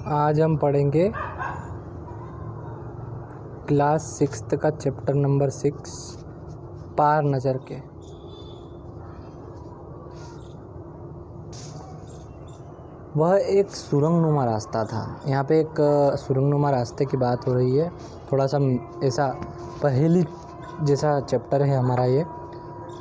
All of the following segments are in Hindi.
आज हम पढ़ेंगे क्लास 6th का चैप्टर नंबर 6 पार नज़र के। वह एक सुरंगनुमा रास्ता था। यहाँ पे एक सुरंगनुमा रास्ते की बात हो रही है। थोड़ा सा ऐसा पहेली जैसा चैप्टर है हमारा ये।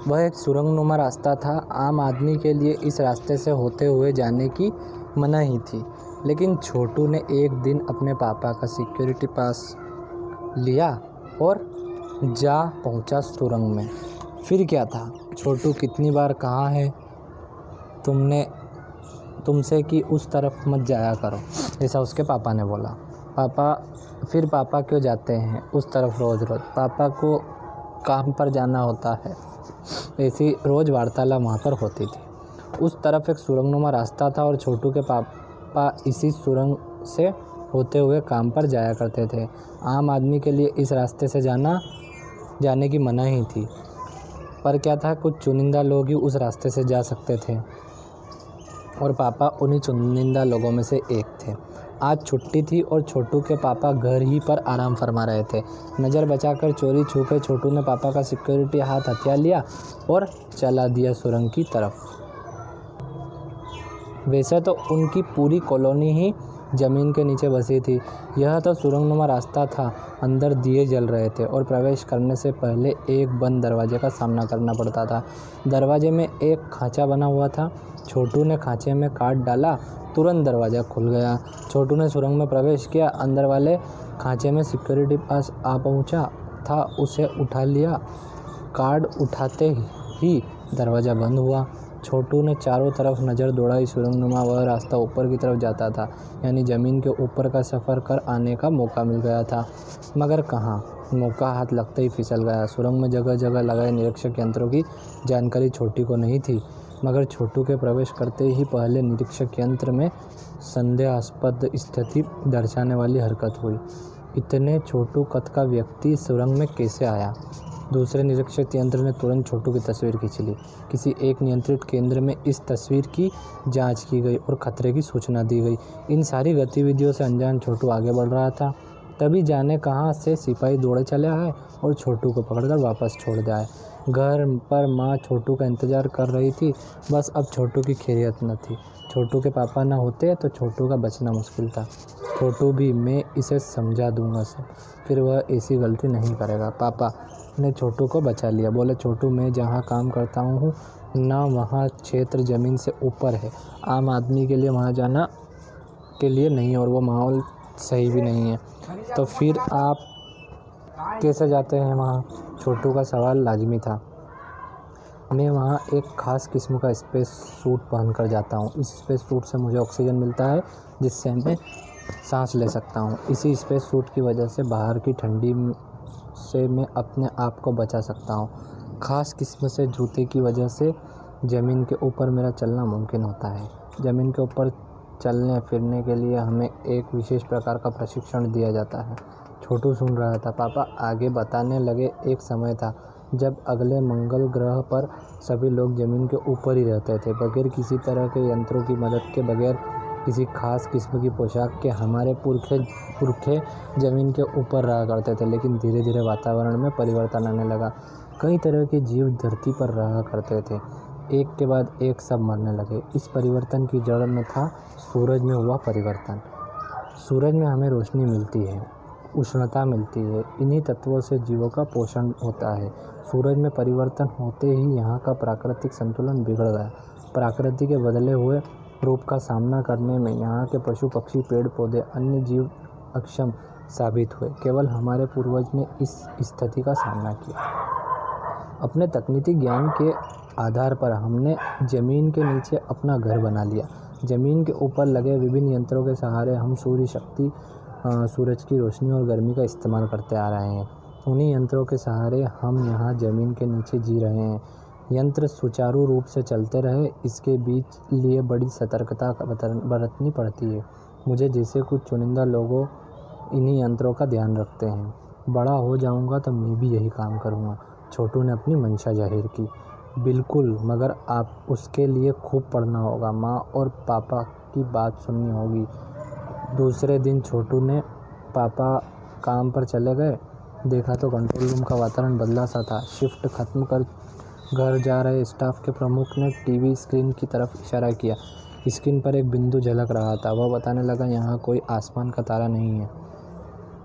वह एक सुरंगनुमा रास्ता था। आम आदमी के लिए इस रास्ते से होते हुए जाने की मनाही थी, लेकिन छोटू ने एक दिन अपने पापा का सिक्योरिटी पास लिया और जा पहुंचा सुरंग में। फिर क्या था? छोटू कितनी बार कहा है तुमसे कि उस तरफ मत जाया करो, ऐसा उसके पापा ने बोला। पापा क्यों जाते हैं उस तरफ रोज़ रोज़? पापा को काम पर जाना होता है। ऐसी रोज़ वार्तालाप वहाँ पर होती थी। उस तरफ एक सुरंगनुमा रास्ता था और छोटू के पापा इसी सुरंग से होते हुए काम पर जाया करते थे। आम आदमी के लिए इस रास्ते से जाने की मनाही थी, पर क्या था, कुछ चुनिंदा लोग ही उस रास्ते से जा सकते थे और पापा उन्हीं चुनिंदा लोगों में से एक थे। आज छुट्टी थी और छोटू के पापा घर ही पर आराम फरमा रहे थे। नज़र बचाकर चोरी छुपे छोटू ने पापा का सिक्योरिटी हाथ हथियार लिया और चला दिया सुरंग की तरफ। वैसे तो उनकी पूरी कॉलोनी ही ज़मीन के नीचे बसी थी। यह तो सुरंगनुमा रास्ता था। अंदर दिए जल रहे थे और प्रवेश करने से पहले एक बंद दरवाजे का सामना करना पड़ता था। दरवाजे में एक खांचा बना हुआ था। छोटू ने खांचे में कार्ड डाला, तुरंत दरवाज़ा खुल गया। छोटू ने सुरंग में प्रवेश किया। अंदर वाले खांचे में सिक्योरिटी पास आ पहुंचा था, उसे उठा लिया। कार्ड उठाते ही दरवाज़ा बंद हुआ। छोटू ने चारों तरफ नज़र दौड़ाई। सुरंगनुमा वह रास्ता ऊपर की तरफ जाता था, यानी ज़मीन के ऊपर का सफ़र कर आने का मौका मिल गया था। मगर कहाँ, मौका हाथ लगते ही फिसल गया। सुरंग में जगह जगह लगाए निरीक्षक यंत्रों की जानकारी छोटू को नहीं थी, मगर छोटू के प्रवेश करते ही पहले निरीक्षक यंत्र में संदेहास्पद स्थिति दर्शाने वाली हरकत हुई। इतने छोटू कद का व्यक्ति सुरंग में कैसे आया? दूसरे निरीक्षक यंत्र ने तुरंत छोटू की तस्वीर खींच ली। किसी एक नियंत्रित केंद्र में इस तस्वीर की जांच की गई और खतरे की सूचना दी गई। इन सारी गतिविधियों से अनजान छोटू आगे बढ़ रहा था। तभी जाने कहाँ से सिपाही दौड़े चले आए और छोटू को पकड़कर वापस छोड़ दिया। घर पर माँ छोटू का इंतज़ार कर रही थी। बस अब छोटू की खैरियत न थी। छोटू के पापा न होते तो छोटू का बचना मुश्किल था। छोटू भी, मैं इसे समझा दूंगा सब, फिर वह ऐसी गलती नहीं करेगा। पापा ने छोटू को बचा लिया। बोले, छोटू, मैं जहाँ काम करता हूँ ना, वहाँ क्षेत्र ज़मीन से ऊपर है। आम आदमी के लिए वहाँ जाना के लिए नहीं, और वो माहौल सही भी नहीं है। तो फिर आप कैसे जाते हैं वहाँ? छोटू का सवाल लाजमी था। मैं वहाँ एक ख़ास किस्म का स्पेस सूट पहनकर जाता हूँ। इस स्पेस सूट से मुझे ऑक्सीजन मिलता है, जिससे मैं सांस ले सकता हूँ। इसी स्पेस सूट की वजह से बाहर की ठंडी से मैं अपने आप को बचा सकता हूँ। ख़ास किस्म से जूते की वजह से ज़मीन के ऊपर मेरा चलना मुमकिन होता है। ज़मीन के ऊपर चलने फिरने के लिए हमें एक विशेष प्रकार का प्रशिक्षण दिया जाता है। छोटू सुन रहा था। पापा आगे बताने लगे, एक समय था जब अगले मंगल ग्रह पर सभी लोग ज़मीन के ऊपर ही रहते थे, बगैर किसी तरह के यंत्रों की मदद के, बगैर किसी खास किस्म की पोशाक के। हमारे पुरखे ज़मीन के ऊपर रहा करते थे, लेकिन धीरे धीरे वातावरण में परिवर्तन आने लगा। कई तरह के जीव धरती पर रहा करते थे, एक के बाद एक सब मरने लगे। इस परिवर्तन की जड़ में था सूरज में हुआ परिवर्तन। सूरज में हमें रोशनी मिलती है, उष्णता मिलती है, इन्हीं तत्वों से जीवों का पोषण होता है। सूरज में परिवर्तन होते ही यहाँ का प्राकृतिक संतुलन बिगड़ गया। प्रकृति के बदले हुए रूप का सामना करने में यहाँ के पशु पक्षी, पेड़ पौधे, अन्य जीव अक्षम साबित हुए। केवल हमारे पूर्वज ने इस स्थिति का सामना किया। अपने तकनीकी ज्ञान के आधार पर हमने ज़मीन के नीचे अपना घर बना लिया। ज़मीन के ऊपर लगे विभिन्न यंत्रों के सहारे हम सूरज की रोशनी और गर्मी का इस्तेमाल करते आ रहे हैं। उन्हीं यंत्रों के सहारे हम यहाँ ज़मीन के नीचे जी रहे हैं। यंत्र सुचारू रूप से चलते रहे, इसके बीच लिए बड़ी सतर्कता बरतनी पड़ती है। मुझे जैसे कुछ चुनिंदा लोगों इन्हीं यंत्रों का ध्यान रखते हैं। बड़ा हो जाऊंगा तो मैं भी यही काम करूंगा। छोटू ने अपनी मंशा जाहिर की। बिल्कुल, मगर आप उसके लिए खूब पढ़ना होगा। माँ और पापा की बात सुननी होगी। दूसरे दिन छोटू ने पापा काम पर चले गए। देखा तो कंट्रोल रूम का वातावरण बदला सा था। शिफ्ट खत्म कर घर जा रहे स्टाफ के प्रमुख ने टीवी स्क्रीन की तरफ इशारा किया। स्क्रीन पर एक बिंदु झलक रहा था। वह बताने लगा, यहाँ कोई आसमान का तारा नहीं है,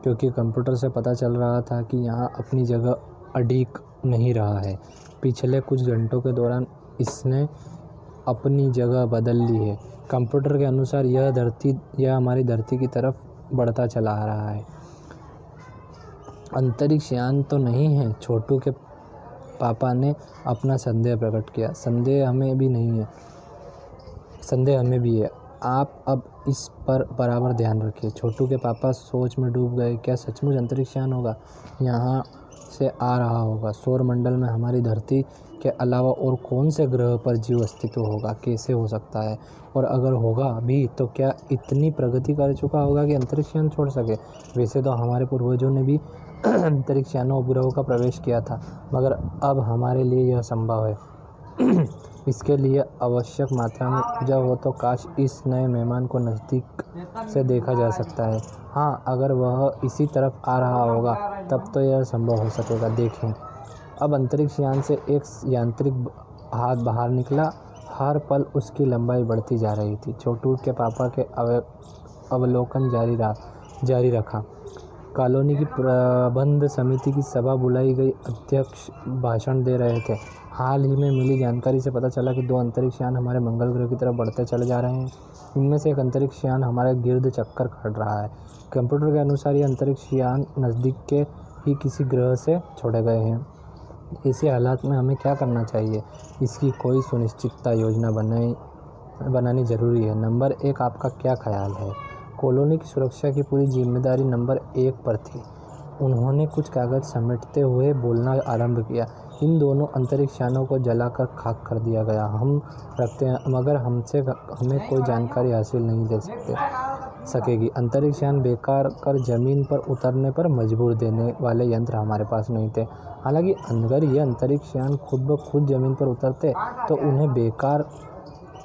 क्योंकि कंप्यूटर से पता चल रहा था कि यहाँ अपनी जगह अड़िग नहीं रहा है। पिछले कुछ घंटों के दौरान इसने अपनी जगह बदल ली है। कंप्यूटर के अनुसार यह हमारी धरती की तरफ बढ़ता चला आ रहा है। अंतरिक्ष यान तो नहीं है, छोटू के पापा ने अपना संदेह प्रकट किया। संदेह हमें भी है। आप अब इस पर बराबर ध्यान रखिए। छोटू के पापा सोच में डूब गए। क्या सचमुच अंतरिक्ष यान होगा? यहाँ से आ रहा होगा? सौर मंडल में हमारी धरती के अलावा और कौन से ग्रह पर जीव अस्तित्व होगा? कैसे हो सकता है? और अगर होगा भी तो क्या इतनी प्रगति कर चुका होगा कि अंतरिक्ष यान छोड़ सके? वैसे तो हमारे पूर्वजों ने भी अंतरिक्ष यानों उपग्रहों का प्रवेश किया था, मगर अब हमारे लिए यह संभव है। इसके लिए आवश्यक मात्रा में ऊर्जा हो तो काश इस नए मेहमान को नज़दीक से देखा जा सकता है। हाँ, अगर वह इसी तरफ आ रहा होगा तब तो यह संभव हो सकेगा। देखें, अब अंतरिक्ष यान से एक यांत्रिक हाथ बाहर निकला। हर पल उसकी लंबाई बढ़ती जा रही थी। छोटू के पापा के अवलोकन जारी रखा। कॉलोनी की प्रबंध समिति की सभा बुलाई गई। अध्यक्ष भाषण दे रहे थे। हाल ही में मिली जानकारी से पता चला कि 2 अंतरिक्ष यान हमारे मंगल ग्रह की तरफ बढ़ते चले जा रहे हैं। इनमें से एक अंतरिक्ष यान हमारे गिर्द चक्कर काट रहा है। कंप्यूटर के अनुसार ये अंतरिक्ष यान नज़दीक के ही किसी ग्रह से छोड़े गए हैं। ऐसे हालात में हमें क्या करना चाहिए? इसकी कोई सुनिश्चितता योजना बनानी ज़रूरी है। नंबर 1, आपका क्या ख्याल है? कॉलोनी की सुरक्षा की पूरी जिम्मेदारी नंबर 1 पर थी। उन्होंने कुछ कागज समेटते हुए बोलना आरंभ किया। इन दोनों अंतरिक्ष यानों को जलाकर खाक कर दिया गया। हम रखते हैं, मगर हमें कोई जानकारी हासिल नहीं दे सकेगी। अंतरिक्ष यान बेकार कर जमीन पर उतरने पर मजबूर देने वाले यंत्र हमारे पास नहीं थे। हालांकि अगर ये अंतरिक्ष यान खुद ब खुद जमीन पर उतरते तो उन्हें बेकार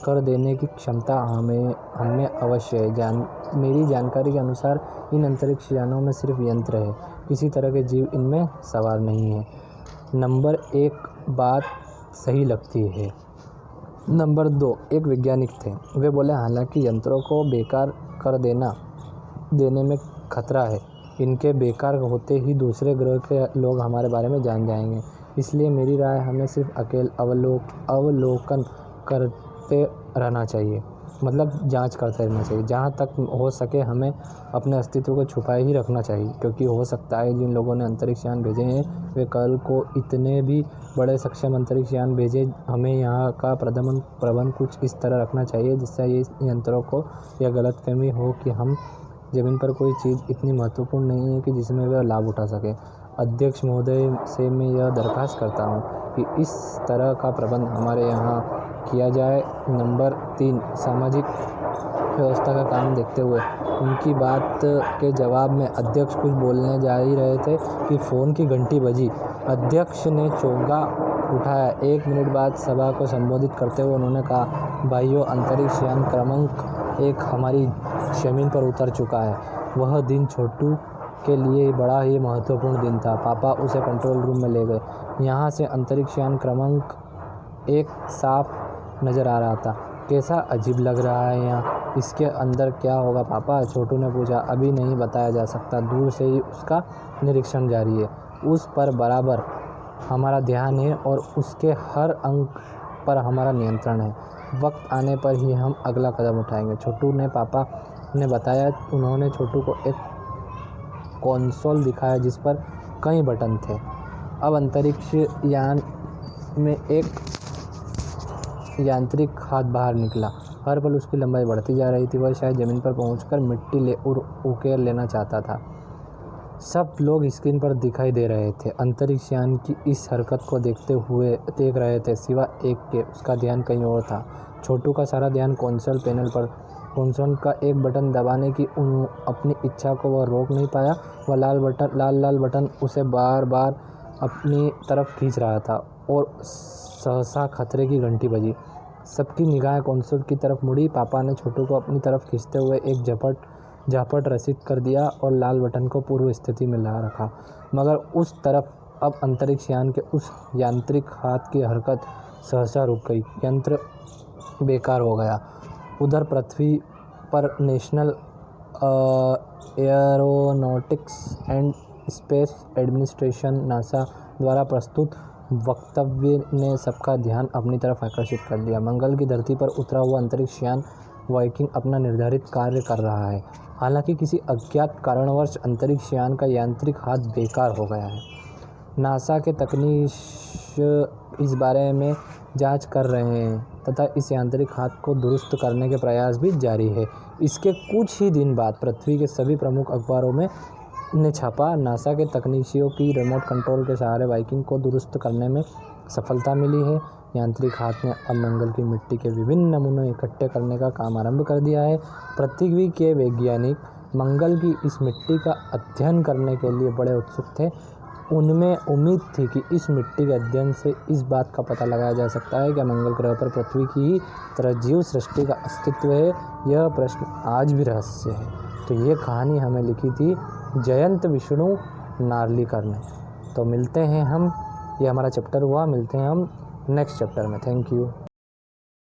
कर देने की क्षमता हमें अवश्य है। मेरी जानकारी के अनुसार इन अंतरिक्ष यानों में सिर्फ यंत्र है, किसी तरह के जीव इनमें सवार नहीं है। नंबर 1 बात सही लगती है। नंबर 2, एक वैज्ञानिक थे। वे बोले, हालांकि यंत्रों को बेकार कर देने में खतरा है। इनके बेकार होते ही दूसरे ग्रह के लोग हमारे बारे में जान जाएंगे। इसलिए मेरी राय, हमें सिर्फ अवलोकन करते रहना चाहिए, मतलब जांच करते रहना चाहिए। जहाँ तक हो सके हमें अपने अस्तित्व को छुपाए ही रखना चाहिए, क्योंकि हो सकता है जिन लोगों ने अंतरिक्ष यान भेजे हैं वे कल को इतने भी बड़े सक्षम अंतरिक्ष यान भेजे। हमें यहाँ का प्रबंध कुछ इस तरह रखना चाहिए जिससे ये यंत्रों को यह गलतफहमी हो कि हम ज़मीन पर कोई चीज़ इतनी महत्वपूर्ण नहीं है कि जिसमें वे लाभ उठा सके। अध्यक्ष महोदय से मैं यह दरख्वास्त करता हूँ कि इस तरह का प्रबंध हमारे यहाँ किया जाए। नंबर 3, सामाजिक व्यवस्था का काम देखते हुए उनकी बात के जवाब में अध्यक्ष कुछ बोलने जा ही रहे थे कि फ़ोन की घंटी बजी। अध्यक्ष ने चौंका उठाया। 1 मिनट बाद सभा को संबोधित करते हुए उन्होंने कहा, भाइयों, अंतरिक्ष यान क्रमांक 1 हमारी ज़मीन पर उतर चुका है। वह दिन छोटू के लिए बड़ा ही महत्वपूर्ण दिन था। पापा उसे कंट्रोल रूम में ले गए। यहाँ से अंतरिक्ष यान क्रमांक 1 साफ नज़र आ रहा था। कैसा अजीब लग रहा है यहाँ, इसके अंदर क्या होगा पापा? छोटू ने पूछा। अभी नहीं बताया जा सकता, दूर से ही उसका निरीक्षण जारी है। उस पर बराबर हमारा ध्यान है और उसके हर अंग पर हमारा नियंत्रण है। वक्त आने पर ही हम अगला कदम उठाएंगे, छोटू ने पापा ने बताया। उन्होंने छोटू को एक कंसोल दिखाया जिस पर कई बटन थे। अब अंतरिक्ष यान में एक यांत्रिक हाथ बाहर निकला। हर पल उसकी लंबाई बढ़ती जा रही थी। वह शायद ज़मीन पर पहुंचकर मिट्टी उकेर लेना चाहता था। सब लोग स्क्रीन पर दिखाई दे रहे थे। अंतरिक्ष यान की इस हरकत को देख रहे थे, सिवा एक के। उसका ध्यान कहीं और था। छोटू का सारा ध्यान कंसोल पैनल पर। कंसोल का एक बटन दबाने की अपनी इच्छा को वह रोक नहीं पाया। वह लाल बटन उसे बार बार अपनी तरफ खींच रहा था और सहसा खतरे की घंटी बजी। सबकी निगाहें कंसोल की तरफ मुड़ी। पापा ने छोटू को अपनी तरफ खींचते हुए एक झपट झापट रसीद कर दिया और लाल बटन को पूर्व स्थिति में ला रखा। मगर उस तरफ अब अंतरिक्ष यान के उस यांत्रिक हाथ की हरकत सहसा रुक गई। यंत्र बेकार हो गया। उधर पृथ्वी पर national aeronautics and space administration NASA द्वारा प्रस्तुत वक्तव्य ने सबका ध्यान अपनी तरफ आकर्षित कर दिया। मंगल की धरती पर उतरा हुआ अंतरिक्ष यान वाइकिंग अपना निर्धारित कार्य कर रहा है। हालांकि किसी अज्ञात कारणवश अंतरिक्ष यान का यांत्रिक हाथ बेकार हो गया है। नासा के तकनीशी इस बारे में जांच कर रहे हैं तथा इस यांत्रिक हाथ को दुरुस्त करने के प्रयास भी जारी है। इसके कुछ ही दिन बाद पृथ्वी के सभी प्रमुख अखबारों में छपा, नासा के तकनीशियों की रिमोट कंट्रोल के सहारे वाइकिंग को दुरुस्त करने में सफलता मिली है। यांत्रिक हाथ ने अब मंगल की मिट्टी के विभिन्न नमूने इकट्ठे करने का काम आरंभ कर दिया है। पृथ्वी के वैज्ञानिक मंगल की इस मिट्टी का अध्ययन करने के लिए बड़े उत्सुक थे। उनमें उम्मीद थी कि इस मिट्टी के अध्ययन से इस बात का पता लगाया जा सकता है कि मंगल ग्रह पर पृथ्वी की ही तरह जीव सृष्टि का अस्तित्व है। यह प्रश्न आज भी रहस्य है। तो ये कहानी हमें लिखी थी जयंत विष्णु नार्लिकर ने। तो मिलते हैं हम, ये हमारा चैप्टर हुआ, मिलते हैं हम नेक्स्ट चैप्टर में। Thank you.